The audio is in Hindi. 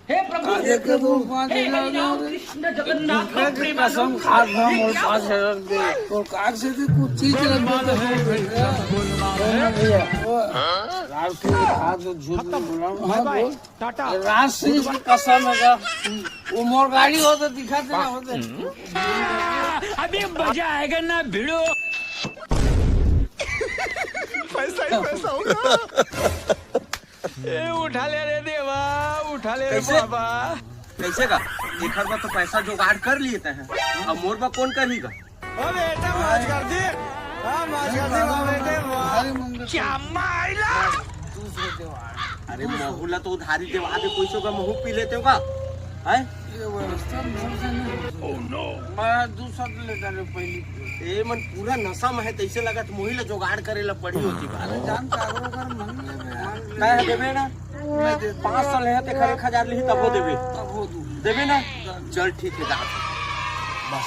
हे प्रभु कृष्ण जगन्नाथ कसम खा रहा हूँ 5,000 दे तो कार से भी कुछ चीज हाथ झूठ बोला टाटा रात से इसकी कसम है वो मोर गाड़ी हो तो दिखाते ना होते अभी मजा आएगा ना भिड़ो पैसा ही पैसा होगा। ए उठा ले रे देवा, उठा ले रे कैसे? बाबा। कैसे का एक बार तो पैसा जुगाड़ कर लिए थे अब मोर बा कौन करेगा। ओ बेटा मौज कर दी, हाँ मौज कर दी वो बेटे भारी मंगल क्या माइला। दूसरे त्योहार अरे महूला तो उधारी देवा दे पैसों का महू पी लेते हो का है ये व्यवस्था मोर से नहीं मैं दूसरा लेता रे पहली ए मन पूरा नशा में है तैसे लगा तो मोही ला जुगाड़ करे ला पड़ी होती बात जान कागरो कर मन में ना देवे ना 500 ले ते खरे 1000 ली तब हो देवे तब हो दूँ देवे ना चल ठीक है दादा बस